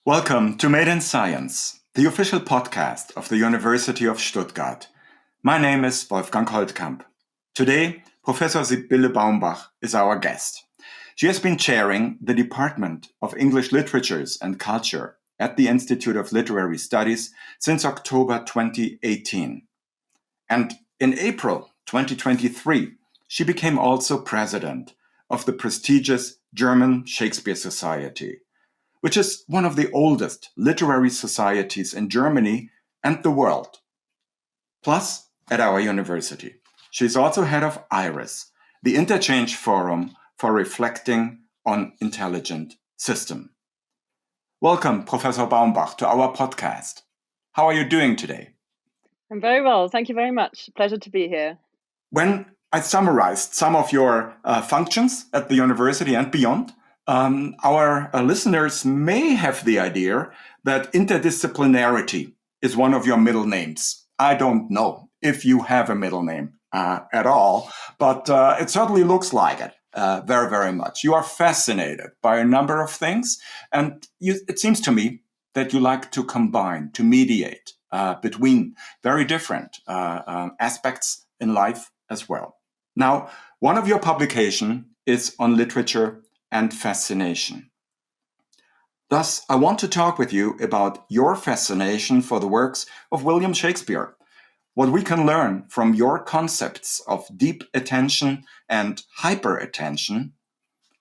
Welcome to Made in Science, the official podcast of the University of Stuttgart. My name is Wolfgang Holtkamp. Today, Professor Sybille Baumbach is our guest. She has been chairing the Department of English Literatures and Culture at the Institute of Literary Studies since October 2018. And in April 2023, she became also president of the prestigious German Shakespeare Society, which is one of the oldest literary societies in Germany and the world. Plus, at our university, she's also head of IRIS, the Interchange Forum for Reflecting on Intelligent System. Welcome, Professor Baumbach, to our podcast. How are you doing today? I'm very well. Thank you very much. Pleasure to be here. When I summarized some of your functions at the university and beyond, our listeners may have the idea that interdisciplinarity is one of your middle names. I don't know if you have a middle name at all, but it certainly looks like it very, very much. You are fascinated by a number of things, and it seems to me that you like to combine, to mediate between very different aspects in life as well. Now, one of your publications is on literature and fascination. Thus, I want to talk with you about your fascination for the works of William Shakespeare, what we can learn from your concepts of deep attention and hyper-attention,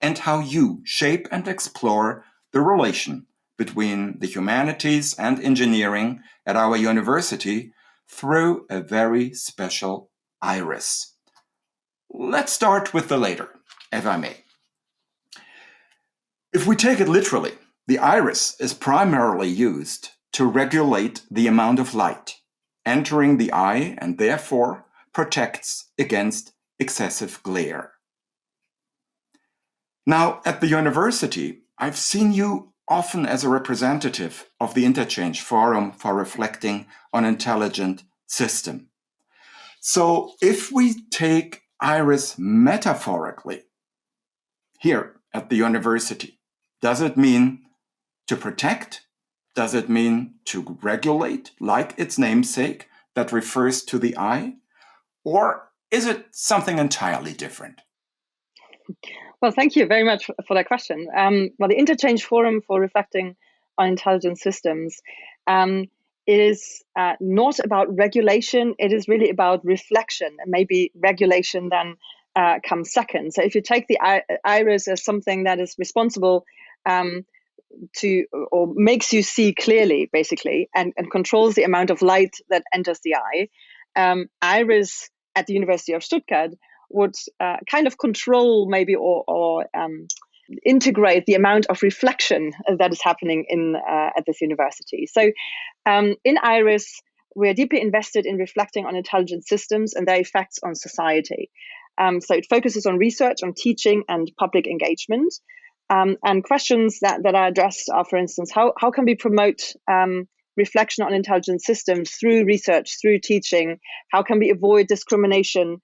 and how you shape and explore the relation between the humanities and engineering at our university through a very special iris. Let's start with the later, if I may. If we take it literally, the iris is primarily used to regulate the amount of light entering the eye and therefore protects against excessive glare. Now, at the university, I've seen you often as a representative of the Interchange Forum for Reflecting on Intelligent System. So if we take iris metaphorically, here at the university, does it mean to protect? Does it mean to regulate, like its namesake, that refers to the eye? Or is it something entirely different? Well, thank you very much for that question. The Interchange Forum for Reflecting on Intelligent Systems is not about regulation. It is really about reflection, and maybe regulation then comes second. So if you take the iris as something that is responsible to, or makes you see clearly, basically, and controls the amount of light that enters the eye, iris at the University of Stuttgart would kind of control maybe or integrate the amount of reflection that is happening at this university. So in IRIS, we're deeply invested in reflecting on intelligent systems and their effects on society. So it focuses on research, on teaching and public engagement. And questions that are addressed are, for instance, how can we promote reflection on intelligent systems through research, through teaching? How can we avoid discrimination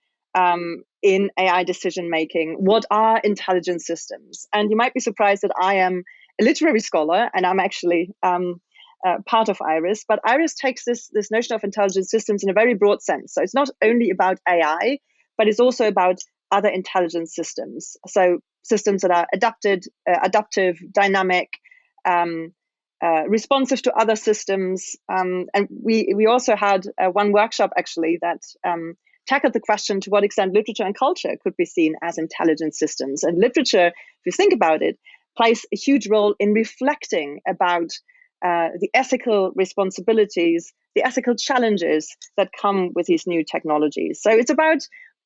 in AI decision making? What are intelligent systems? And you might be surprised that I am a literary scholar and I'm actually part of IRIS, but IRIS takes this notion of intelligent systems in a very broad sense. So it's not only about AI, but it's also about other intelligent systems. So systems that are adaptive, dynamic, responsive to other systems. And we also had one workshop actually that tackled the question to what extent literature and culture could be seen as intelligent systems. And literature, if you think about it, plays a huge role in reflecting about the ethical responsibilities, the ethical challenges that come with these new technologies. So it's about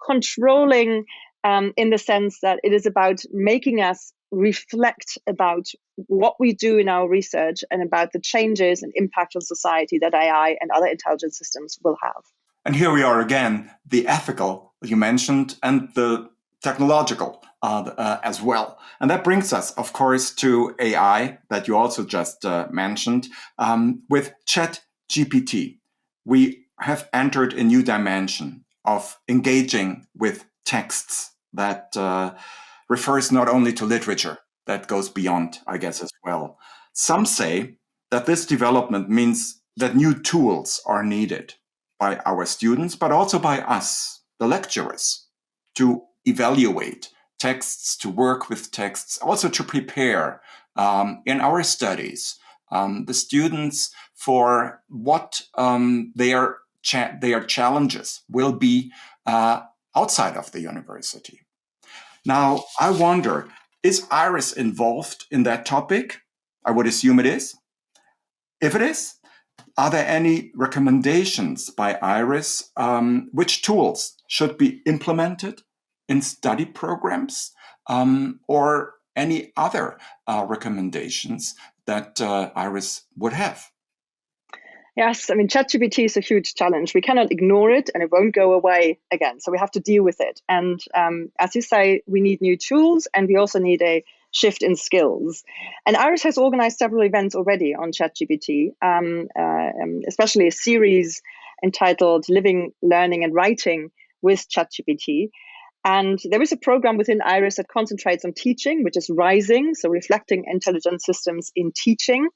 controlling in the sense that it is about making us reflect about what we do in our research and about the changes and impact on society that AI and other intelligent systems will have. And here we are again, the ethical you mentioned and the technological as well. And that brings us, of course, to AI that you also just mentioned. With ChatGPT, we have entered a new dimension of engaging with texts that refers not only to literature, that goes beyond, I guess, as well. Some say that this development means that new tools are needed by our students, but also by us, the lecturers, to evaluate texts, to work with texts, also to prepare in our studies the students for what their challenges will be outside of the university. Now, I wonder, is IRIS involved in that topic? I would assume it is. If it is, are there any recommendations by IRIS which tools should be implemented in study programs, or any other recommendations that IRIS would have? Yes, I mean, ChatGPT is a huge challenge. We cannot ignore it, and it won't go away again. So we have to deal with it. And as you say, we need new tools, and we also need a shift in skills. And IRIS has organized several events already on ChatGPT, especially a series entitled Living, Learning, and Writing with ChatGPT. And there is a program within IRIS that concentrates on teaching, which is Rising, so reflecting intelligent systems in teaching.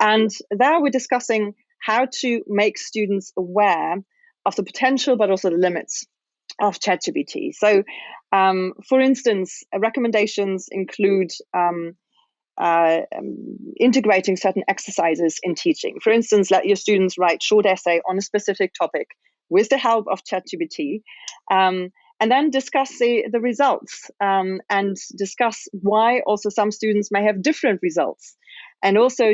And there we're discussing how to make students aware of the potential, but also the limits of ChatGPT. So, for instance, recommendations include integrating certain exercises in teaching. For instance, let your students write short essay on a specific topic with the help of ChatGPT, and then discuss the results, and discuss why also some students may have different results. And also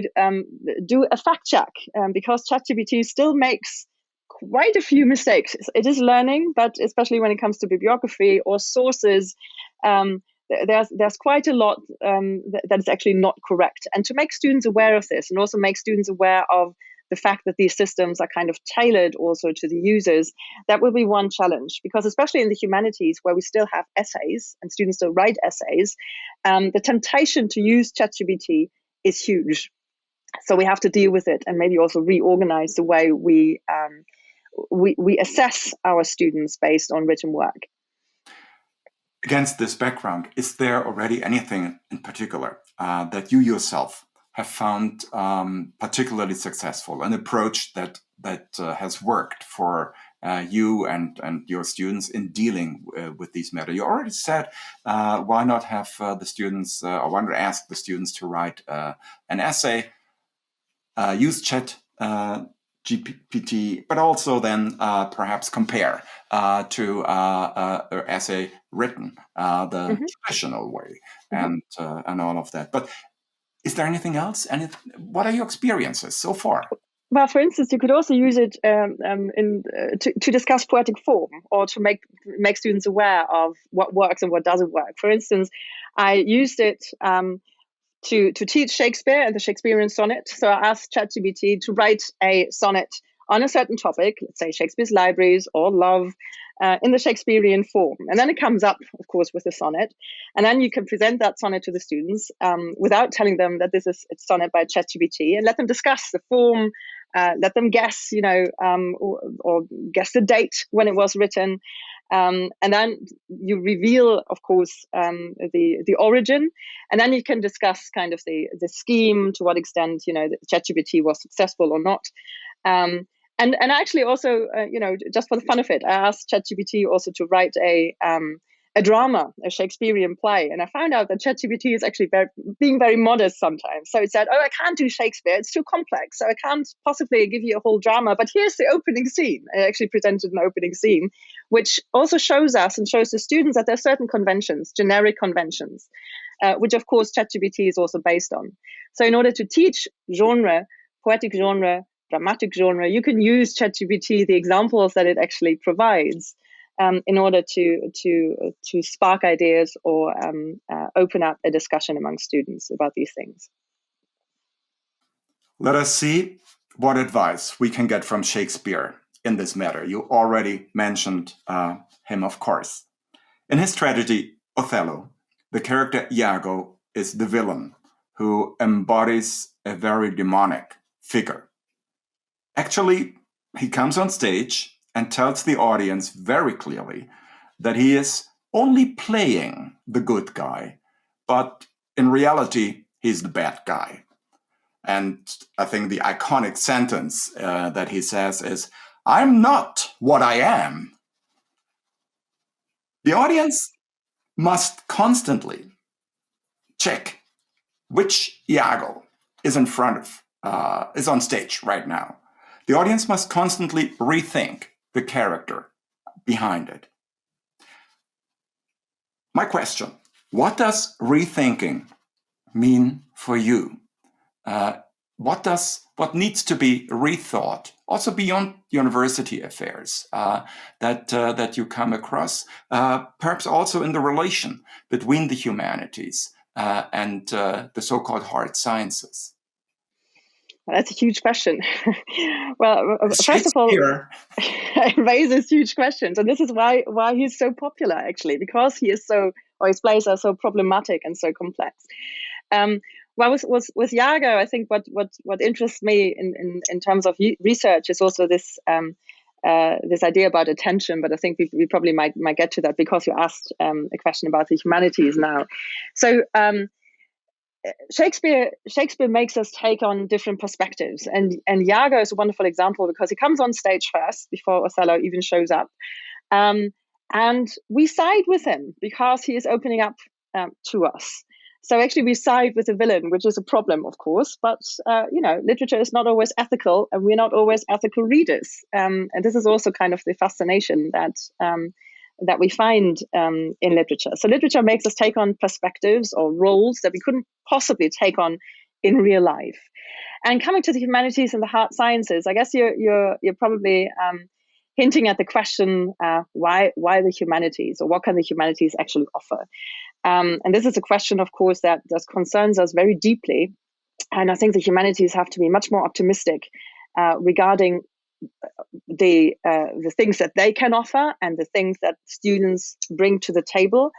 do a fact check, because ChatGPT still makes quite a few mistakes. It is learning, but especially when it comes to bibliography or sources, there's quite a lot that is actually not correct. And to make students aware of this, and also make students aware of the fact that these systems are kind of tailored also to the users, that will be one challenge. Because especially in the humanities, where we still have essays and students still write essays, the temptation to use ChatGPT is huge. So we have to deal with it, and maybe also reorganize the way we assess our students based on written work. Against this background, is there already anything in particular that you yourself have found particularly successful, an approach that has worked for you and your students in dealing with these matters? You already said, why not have the students, or why not ask the students to write an essay, use Chat GPT, but also then perhaps compare to an essay written the traditional way, and all of that. But is there anything else? What are your experiences so far? Well, for instance, you could also use it to discuss poetic form, or to make students aware of what works and what doesn't work. For instance, I used it to teach Shakespeare and the Shakespearean sonnet. So I asked ChatGPT to write a sonnet on a certain topic, let's say Shakespeare's libraries or love, in the Shakespearean form. And then it comes up, of course, with the sonnet. And then you can present that sonnet to the students without telling them that this is a sonnet by ChatGPT, and let them discuss the form, let them guess, or guess the date when it was written. And then you reveal, of course, the origin, and then you can discuss kind of the scheme, to what extent, the ChatGPT was successful or not. And actually also, just for the fun of it, I asked ChatGPT also to write a drama, a Shakespearean play. And I found out that ChatGPT is actually being very modest sometimes. So it said, I can't do Shakespeare. It's too complex. So I can't possibly give you a whole drama. But here's the opening scene. I actually presented an opening scene, which also shows us and shows the students that there are certain conventions, generic conventions, which, of course, ChatGPT is also based on. So in order to teach genre, poetic genre, dramatic genre, you can use ChatGPT, the examples that it actually provides, in order to spark ideas or open up a discussion among students about these things. Let us see what advice we can get from Shakespeare in this matter. You already mentioned him, of course. In his tragedy, Othello, the character Iago is the villain who embodies a very demonic figure. Actually, he comes on stage and tells the audience very clearly that he is only playing the good guy, but in reality, he's the bad guy. And I think the iconic sentence that he says is, "I'm not what I am." The audience must constantly check which Iago is in front of, is on stage right now. The audience must constantly rethink the character behind it. My question, what does rethinking mean for you? What needs to be rethought, also beyond university affairs, that you come across, perhaps also in the relation between the humanities and the so-called hard sciences? That's a huge question. Well, first of all, Shakespeare. it raises huge questions, and this is why he's so popular, actually, because he is so, or his plays are so problematic and so complex. Well, with Iago, I think what interests me in terms of research is also this this idea about attention. But I think we probably might get to that because you asked a question about the humanities now. So Shakespeare makes us take on different perspectives, and Iago is a wonderful example because he comes on stage first before Othello even shows up, and we side with him because he is opening up to us. So actually, we side with the villain, which is a problem, of course. But literature is not always ethical, and we're not always ethical readers. And this is also kind of the fascination that we find in literature. So literature makes us take on perspectives or roles that we couldn't possibly take on in real life. And coming to the humanities and the hard sciences, I guess you're probably hinting at the question, why the humanities, or what can the humanities actually offer? And this is a question, of course, that concerns us very deeply. And I think the humanities have to be much more optimistic regarding the things that they can offer and the things that students bring to the table.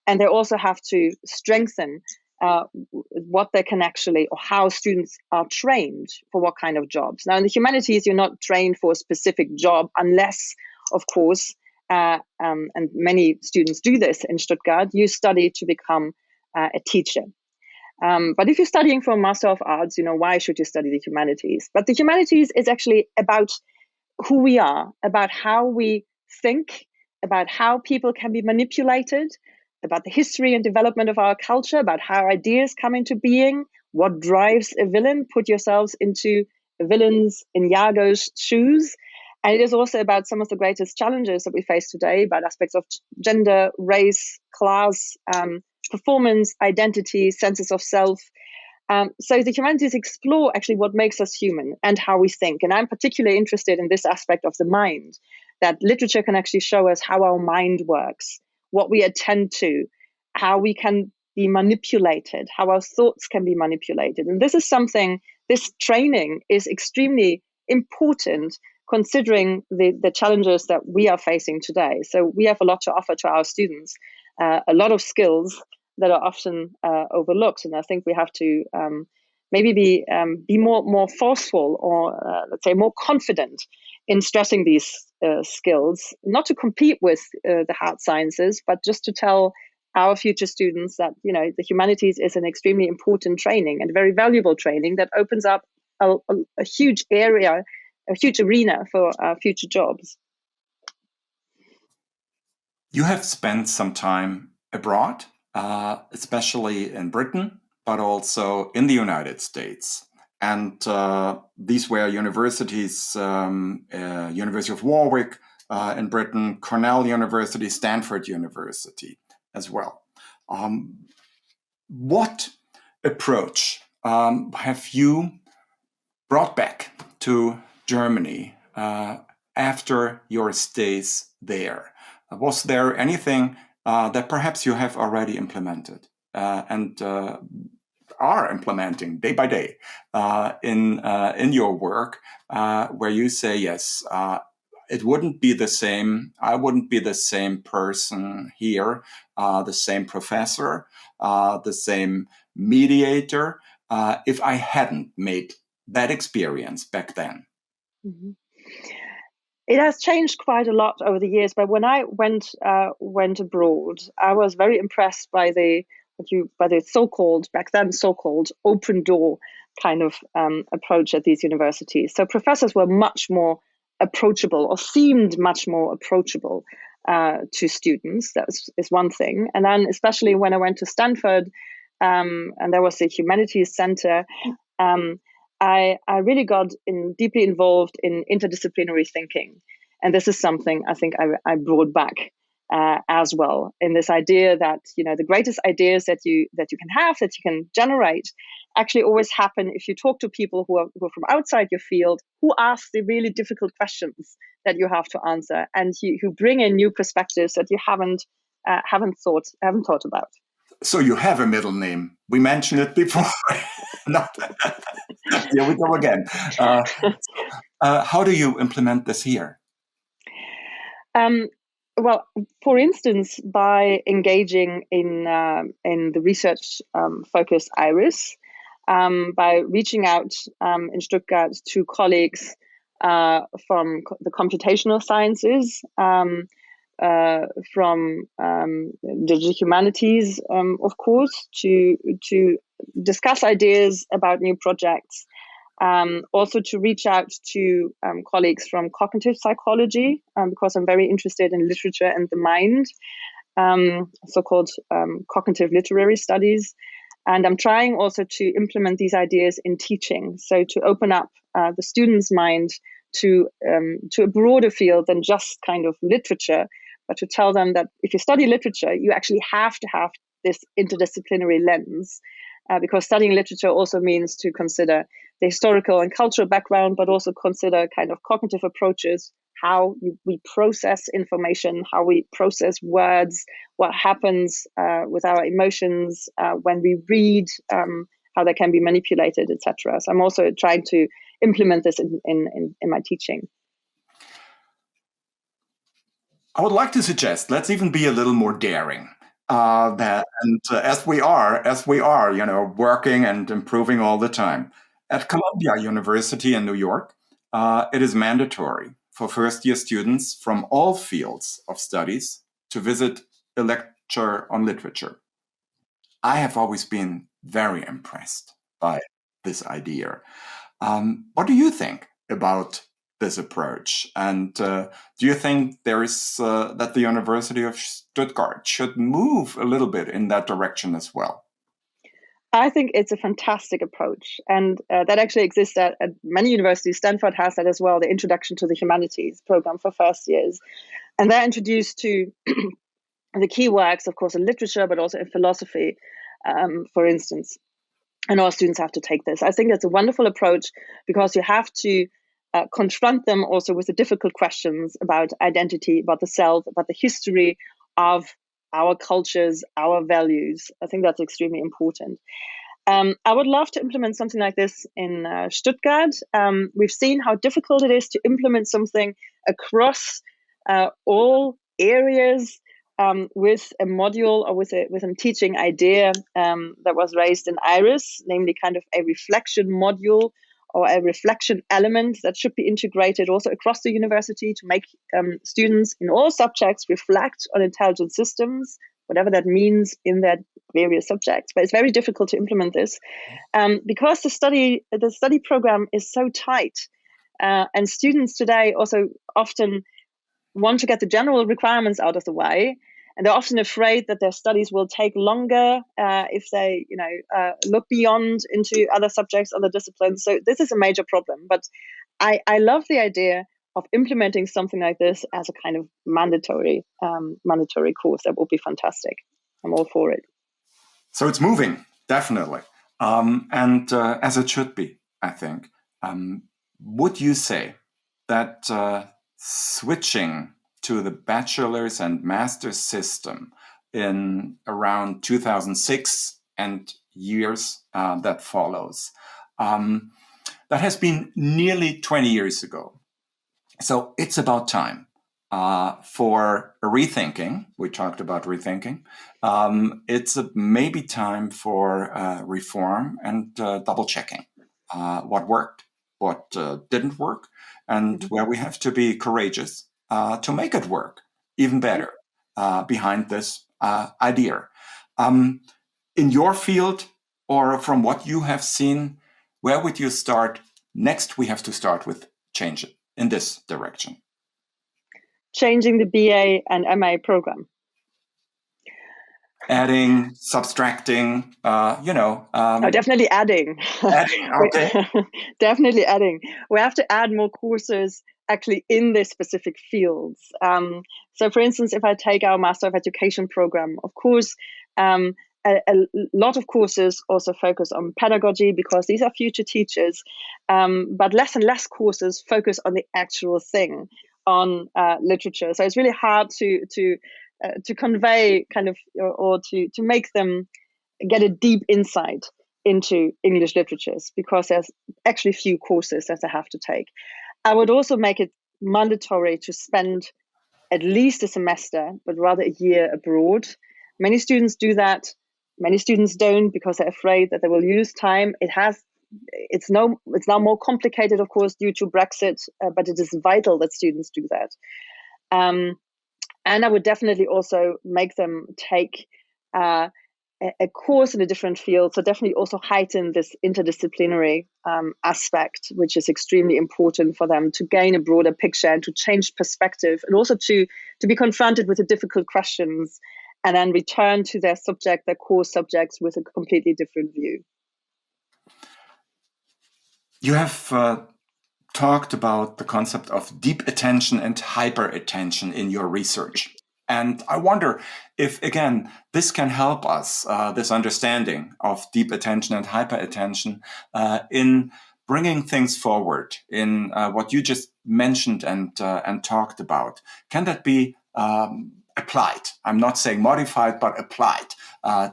And they also have to strengthen what they can actually, or how students are trained for what kind of jobs. Now, in the humanities, you're not trained for a specific job unless, of course, and many students do this in Stuttgart, you study to become a teacher. But if you're studying for a Master of Arts, why should you study the humanities? But the humanities is actually about who we are, about how we think, about how people can be manipulated, about the history and development of our culture, about how ideas come into being, what drives a villain. Put yourselves into a villain's, in Iago's shoes. And it is also about some of the greatest challenges that we face today, about aspects of gender, race, class, performance, identity, senses of self. So the humanities explore actually what makes us human and how we think. And I'm particularly interested in this aspect of the mind, that literature can actually show us how our mind works, what we attend to, how we can be manipulated, how our thoughts can be manipulated. And this is something, this training is extremely important considering the challenges that we are facing today. So we have a lot to offer to our students, a lot of skills that are often overlooked. And I think we have to maybe be more forceful, or let's say more confident in stressing these skills, not to compete with the hard sciences, but just to tell our future students that the humanities is an extremely important training and very valuable training that opens up a huge area, a huge arena for future jobs. You have spent some time abroad, especially in Britain, but also in the United States. And these were universities, University of Warwick in Britain, Cornell University, Stanford University as well. What approach have you brought back to Germany after your stays there? Was there anything that perhaps you have already implemented and are implementing day by day in your work, where you say, yes, it wouldn't be the same. I wouldn't be the same person here, the same professor, the same mediator, if I hadn't made that experience back then? Mm-hmm. It has changed quite a lot over the years, but when I went abroad, I was very impressed by the so-called, back then so-called, open door kind of approach at these universities. So professors were much more approachable, or seemed much more approachable to students. That is one thing. And then especially when I went to Stanford, and there was a humanities center, I really got deeply involved in interdisciplinary thinking. And this is something I think I brought back as well, in this idea that, you know, the greatest ideas that you can have, that you can generate, actually always happen if you talk to people who are from outside your field, who ask the really difficult questions that you have to answer, and who bring in new perspectives that you haven't thought about. So you have a middle name. We mentioned it before. Here we go again. How do you implement this here? Well, for instance, by engaging in the research focus IRIS, by reaching out in Stuttgart to colleagues from the computational sciences, from the humanities, of course, to discuss ideas about new projects. Also to reach out to colleagues from cognitive psychology, because I'm very interested in literature and the mind, so-called cognitive literary studies. And I'm trying also to implement these ideas in teaching, so to open up the student's mind to a broader field than just kind of literature, but to tell them that if you study literature, you actually have to have this interdisciplinary lens, because studying literature also means to consider the historical and cultural background, but also consider kind of cognitive approaches, how we process information, how we process words, what happens with our emotions when we read, how they can be manipulated, etc. So I'm also trying to implement this in my teaching. I would like to suggest, let's even be a little more daring. As we are, you know, working and improving all the time. At Columbia University in New York, it is mandatory for first-year students from all fields of studies to visit a lecture on literature. I have always been very impressed by this idea. What do you think about this approach? And do you think there is that the University of Stuttgart should move a little bit in that direction as well? I think it's a fantastic approach, and that actually exists at many universities. Stanford has that as well, the Introduction to the Humanities program for first years. And they're introduced to the key works, of course, in literature, but also in philosophy, for instance. And all students have to take this. I think that's a wonderful approach, because you have to confront them also with the difficult questions about identity, about the self, about the history of our cultures, our values. I think that's extremely important. I would love to implement something like this in Stuttgart. We've seen how difficult it is to implement something across all areas with a module or with a teaching idea that was raised in IRIS, namely kind of a reflection module or a reflection element that should be integrated also across the university to make students in all subjects reflect on intelligent systems, whatever that means in their various subjects. But it's very difficult to implement this because the study program is so tight, and students today also often want to get the general requirements out of the way. And they're often afraid that their studies will take longer if they, look beyond into other subjects, other disciplines. So this is a major problem. But I love the idea of implementing something like this as a kind of mandatory course. That would be fantastic. I'm all for it. So it's moving, definitely, and as it should be, I think. Would you say that switching to the bachelor's and master's system in around 2006 and years that follows, that has been nearly 20 years ago. So it's about time for a rethinking. We talked about rethinking. It's maybe time for reform and double checking what worked, what didn't work, and where we have to be courageous to make it work even better behind this idea. In your field, or from what you have seen, where would you start? Next, we have to start with change it in this direction. Changing the BA and MA program. Adding, subtracting, definitely adding. Adding, okay. Definitely adding. We have to add more courses actually in the specific fields. So for instance, if I take our Master of Education program, of course, a lot of courses also focus on pedagogy because these are future teachers, but less and less courses focus on the actual thing, on literature. So it's really hard to convey kind of, or to make them get a deep insight into English literatures because there's actually few courses that they have to take. I would also make it mandatory to spend at least a semester, but rather a year abroad. Many students do that. Many students don't because they're afraid that they will lose time. It's now more complicated, of course, due to Brexit, but it is vital that students do that. And I would definitely also make them take a course in a different field. So definitely also heighten this interdisciplinary aspect, which is extremely important for them to gain a broader picture and to change perspective, and also to be confronted with the difficult questions and then return to their subject, their core subjects, with a completely different view. You have talked about the concept of deep attention and hyper attention in your research. And I wonder if, again, this can help us, this understanding of deep attention and hyper attention in bringing things forward in what you just mentioned and talked about. Can that be applied? I'm not saying modified, but applied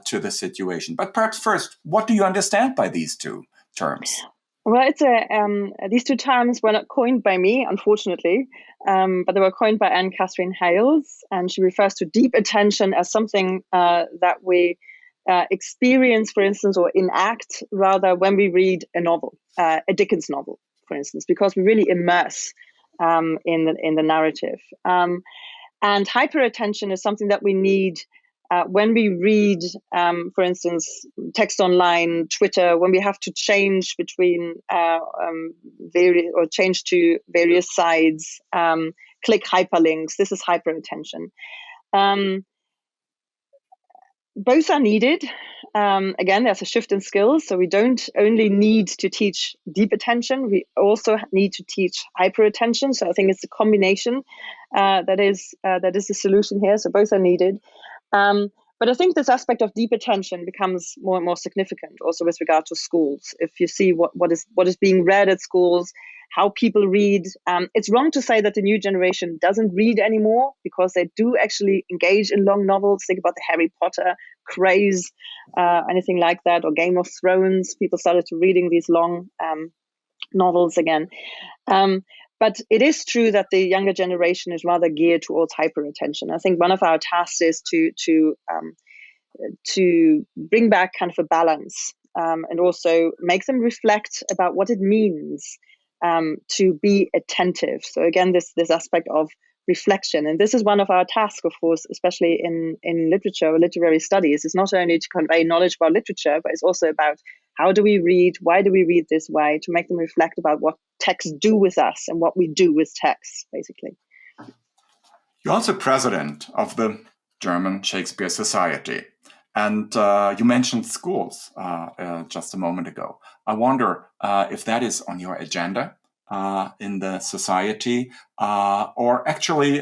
to the situation. But perhaps first, what do you understand by these two terms? Well, these two terms were not coined by me, unfortunately, but they were coined by Anne Catherine Hales, and she refers to deep attention as something that we experience, for instance, or enact rather when we read a novel, a Dickens novel, for instance, because we really immerse in the narrative. And hyperattention is something that we need when we read, for instance, text online, Twitter, when we have to change between change to various sides, click hyperlinks. This is hyperattention. Both are needed. Again, there's a shift in skills, so we don't only need to teach deep attention, we also need to teach hyperattention. So I think it's a combination that is the solution here. So both are needed. But I think this aspect of deep attention becomes more and more significant also with regard to schools. If you see what is being read at schools, how people read, it's wrong to say that the new generation doesn't read anymore, because they do actually engage in long novels. Think about the Harry Potter craze, anything like that, or Game of Thrones. People started to reading these long novels again. But it is true that the younger generation is rather geared towards hyperattention. I think one of our tasks is to bring back kind of a balance, and also make them reflect about what it means to be attentive. So again, this aspect of reflection, and this is one of our tasks, of course, especially in literature or literary studies. It's not only to convey knowledge about literature, but it's also about how do we read, why do we read this way, to make them reflect about what texts do with us and what we do with texts, basically. You're also president of the German Shakespeare Society, and you mentioned schools just a moment ago. I wonder if that is on your agenda in the society, or actually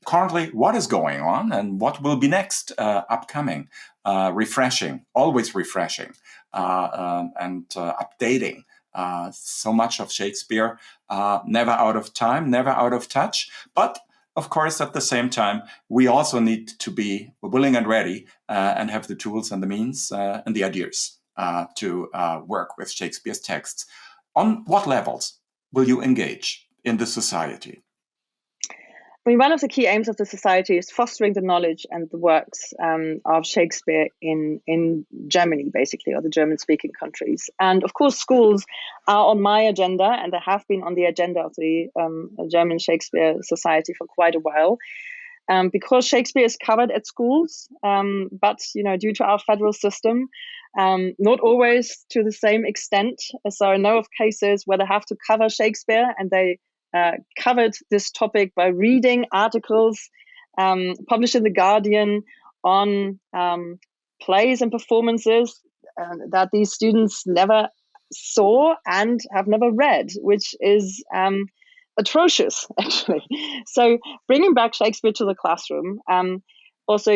currently what is going on and what will be next, upcoming, refreshing, always refreshing, and updating. So much of Shakespeare, never out of time, never out of touch. But of course, at the same time, we also need to be willing and ready and have the tools and the means and the ideas to work with Shakespeare's texts. On what levels will you engage in the society? I mean, one of the key aims of the society is fostering the knowledge and the works of Shakespeare in Germany, basically, or the German-speaking countries. And of course, schools are on my agenda, and they have been on the agenda of the German Shakespeare Society for quite a while. because Shakespeare is covered at schools, but due to our federal system, not always to the same extent. So I know of cases where they have to cover Shakespeare, and they covered this topic by reading articles published in The Guardian on plays and performances that these students never saw and have never read, which is atrocious, actually. So bringing back Shakespeare to the classroom, also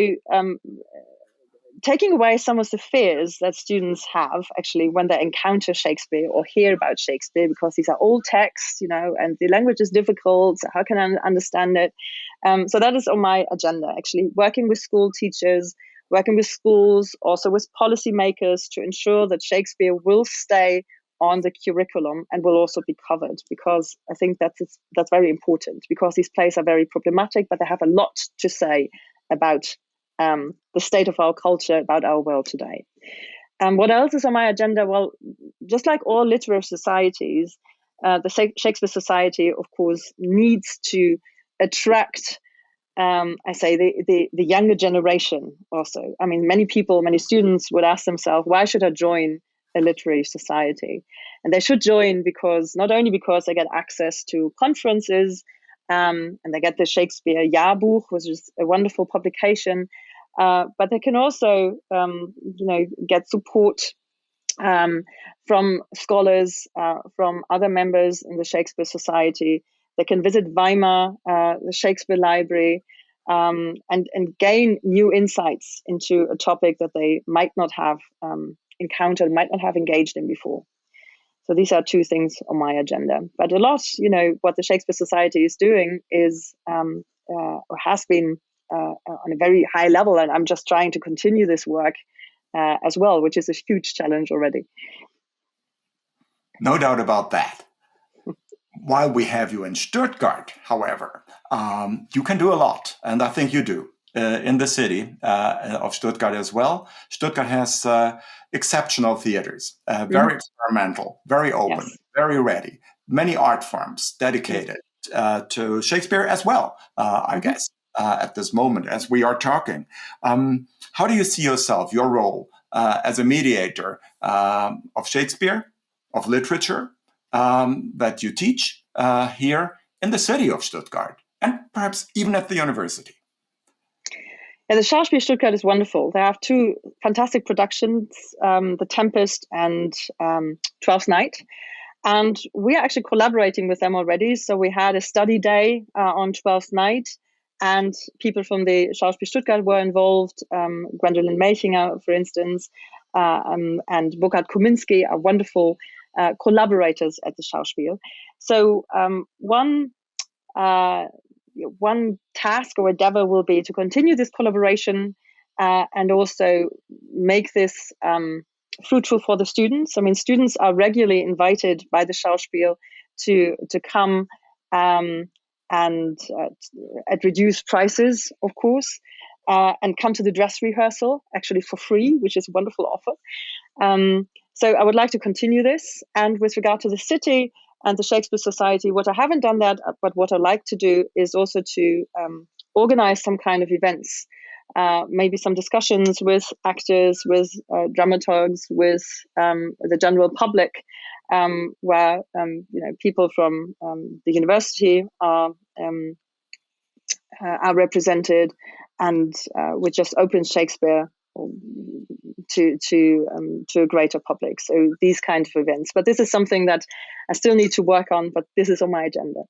taking away some of the fears that students have actually when they encounter Shakespeare or hear about Shakespeare, because these are old texts, and the language is difficult. So how can I understand it? So that is on my agenda, actually, working with school teachers, working with schools, also with policymakers to ensure that Shakespeare will stay on the curriculum and will also be covered, because I think that's very important, because these plays are very problematic, but they have a lot to say about the state of our culture, about our world today. What else is on my agenda? Well, just like all literary societies, the Shakespeare Society, of course, needs to attract the younger generation also. I mean, many students would ask themselves, why should I join a literary society? And they should join not only because they get access to conferences, and they get the Shakespeare Jahrbuch, which is a wonderful publication, but they can also get support from scholars, from other members in the Shakespeare Society. They can visit Weimar, the Shakespeare Library, and gain new insights into a topic that they might not have encountered, might not have engaged in before. So these are two things on my agenda. But a lot, what the Shakespeare Society is doing is, or has been on a very high level, and I'm just trying to continue this work as well, which is a huge challenge already. No doubt about that. While we have you in Stuttgart, however, you can do a lot, and I think you do, in the city of Stuttgart as well. Stuttgart has exceptional theaters, very experimental, very open, Yes. very ready, many art forms dedicated to Shakespeare as well, I guess, at this moment as we are talking. How do you see yourself, your role as a mediator of Shakespeare, of literature, that you teach here in the city of Stuttgart, and perhaps even at the university? Yeah, the Schauspiel Stuttgart is wonderful. They have two fantastic productions, The Tempest and Twelfth Night. And we are actually collaborating with them already. So we had a study day on Twelfth Night, and people from the Schauspiel Stuttgart were involved. Gwendolyn Melchinger, for instance, and Burkhard Kominski are wonderful collaborators at the Schauspiel. So one task or endeavor will be to continue this collaboration and also make this fruitful for the students. I mean, students are regularly invited by the Schauspiel to come and at reduced prices, of course, and come to the dress rehearsal actually for free, which is a wonderful offer. So I would like to continue this. And with regard to the city and the Shakespeare Society, what I haven't done that, but what I like to do is also to organize some kind of events, maybe some discussions with actors, with dramaturgs, with the general public, where people from the university are represented, and we just open Shakespeare to a greater public. So these kind of events. But this is something that I still need to work on, but this is on my agenda.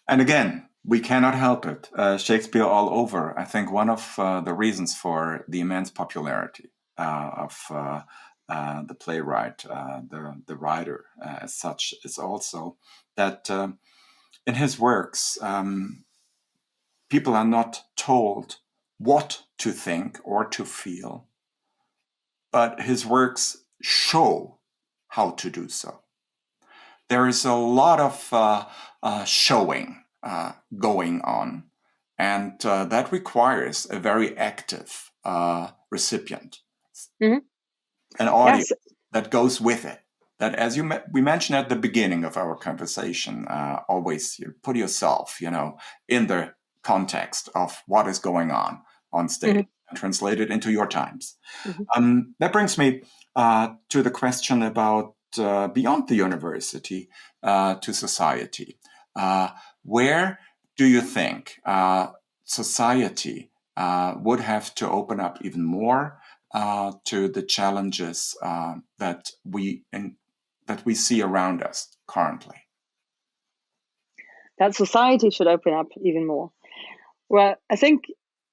And again, we cannot help it. Shakespeare all over. I think one of the reasons for the immense popularity of the playwright, the writer as such, is also that in his works, people are not told what to think or to feel, but his works show how to do so. There is a lot of showing going on, and that requires a very active recipient, an audience that goes with it. That, as we mentioned at the beginning of our conversation, always you put yourself, in the context of what is going on stage and translate it into your times. That brings me to the question about beyond the university to society. Where do you think society would have to open up even more to the challenges that we see around us currently? That society should open up even more. Well, I think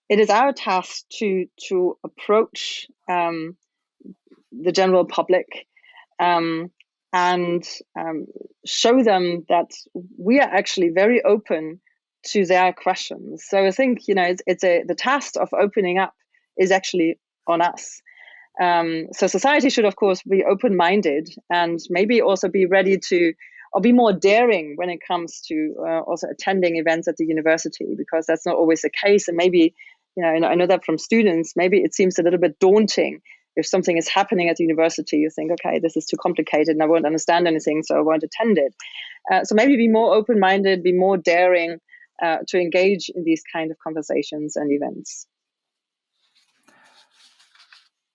it is our task to approach the general public and show them that we are actually very open to their questions. So I think the task of opening up is actually on us. So society should, of course, be open-minded and maybe also be ready to, or be more daring when it comes to also attending events at the university, because that's not always the case. And maybe, I know that from students, maybe it seems a little bit daunting. If something is happening at the university, you think, okay, this is too complicated and I won't understand anything, so I won't attend it. So maybe be more open-minded, be more daring to engage in these kind of conversations and events.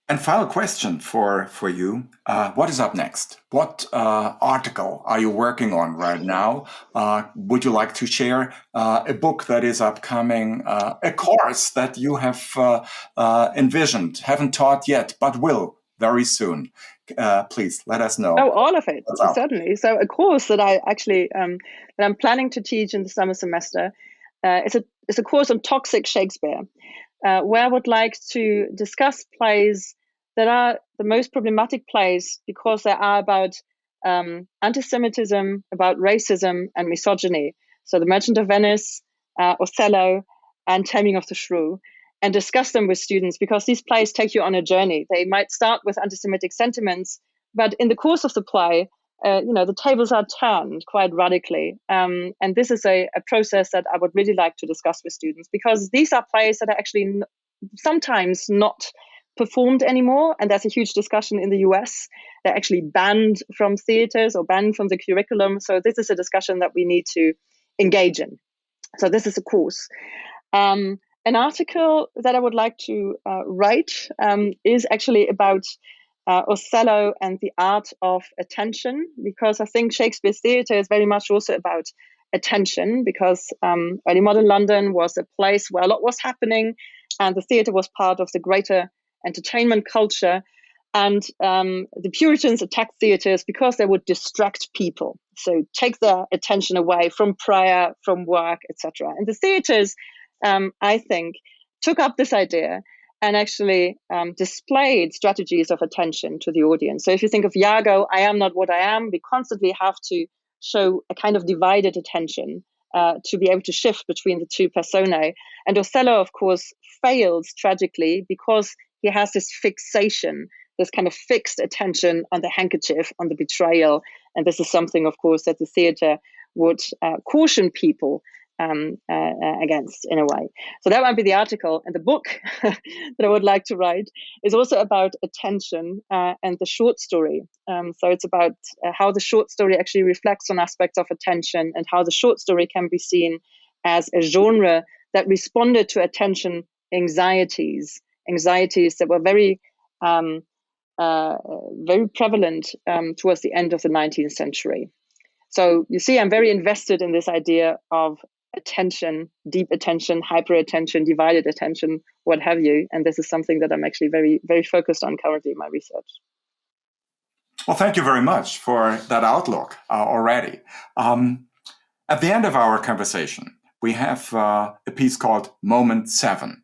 And final question for you. What is up next? What article are you working on right now? Would you like to share a book that is upcoming, a course that you have envisioned, haven't taught yet, but will very soon? Please let us know. Oh, all of it, certainly. So a course that I actually that I'm planning to teach in the summer semester is a course on toxic Shakespeare, where I would like to discuss plays that are the most problematic plays because they are about anti-Semitism, about racism and misogyny. So The Merchant of Venice, Othello, and Taming of the Shrew, and discuss them with students, because these plays take you on a journey. They might start with anti-Semitic sentiments, but in the course of the play, the tables are turned quite radically. And this is a process that I would really like to discuss with students, because these are plays that are actually sometimes not performed anymore. And there's a huge discussion in the US. They're actually banned from theaters or banned from the curriculum. So this is a discussion that we need to engage in. So this is a course. An article that I would like to write is actually about Othello and the art of attention, because I think Shakespeare's theatre is very much also about attention, because early modern London was a place where a lot was happening, and the theatre was part of the greater entertainment culture. And the Puritans attacked theatres because they would distract people, so take their attention away from prayer, from work, etc. And the theatres, I think, took up this idea and actually displayed strategies of attention to the audience. So if you think of Iago, I am not what I am, we constantly have to show a kind of divided attention to be able to shift between the two personae. And Othello, of course, fails tragically because he has this fixation, this kind of fixed attention on the handkerchief, on the betrayal. And this is something, of course, that the theatre would caution people against in a way. So that might be the article. And the book that I would like to write is also about attention and the short story. So it's about how the short story actually reflects on aspects of attention, and how the short story can be seen as a genre that responded to attention anxieties that were very very prevalent towards the end of the 19th century. So you see, I'm very invested in this idea of attention, deep attention, hyper attention, divided attention, what have you. And this is something that I'm actually very, very focused on currently in my research. Well, thank you very much for that outlook already. At the end of our conversation, we have a piece called Moment 7.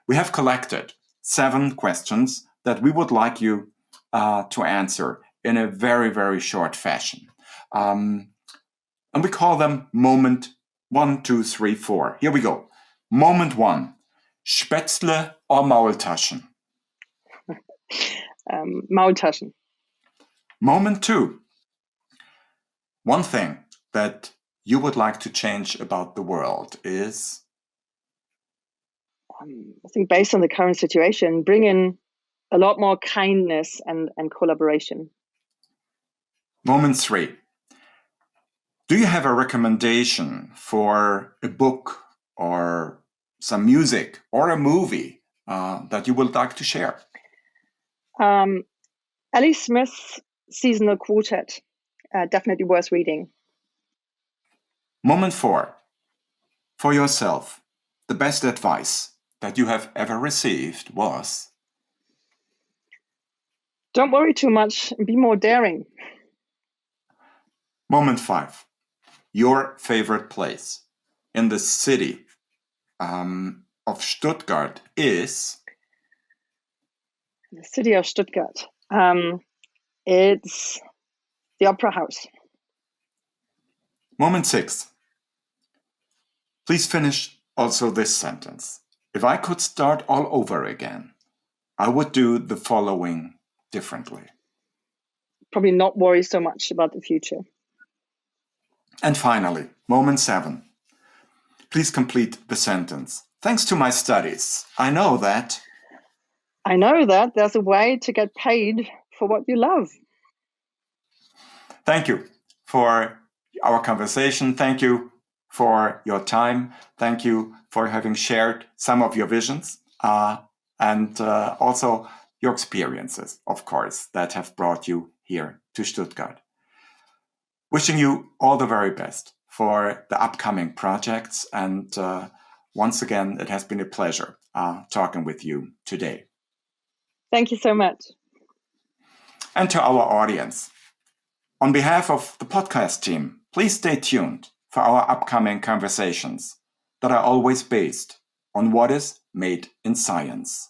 We have collected 7 questions that we would like you to answer in a very, very short fashion. And we call them Moment 1, 2, 3, 4. Here we go. Moment 1, Spätzle or Maultaschen? Maultaschen. Moment 2, one thing that you would like to change about the world is? I think based on the current situation, bring in a lot more kindness and collaboration. Moment 3. Do you have a recommendation for a book or some music or a movie that you would like to share? Ellie Smith's Seasonal Quartet, definitely worth reading. Moment 4. For yourself, the best advice that you have ever received was? Don't worry too much and be more daring. Moment 5. Your favorite place in the city of Stuttgart is? The city of Stuttgart. It's the Opera House. Moment 6. Please finish also this sentence. If I could start all over again, I would do the following differently. Probably not worry so much about the future. And finally, moment 7. Please complete the sentence. Thanks to my studies, I know that there's a way to get paid for what you love. Thank you for our conversation. Thank you for your time. Thank you for having shared some of your visions and also your experiences, of course, that have brought you here to Stuttgart. Wishing you all the very best for the upcoming projects. And once again, it has been a pleasure talking with you today. Thank you so much. And to our audience, on behalf of the podcast team, please stay tuned for our upcoming conversations that are always based on what is made in science.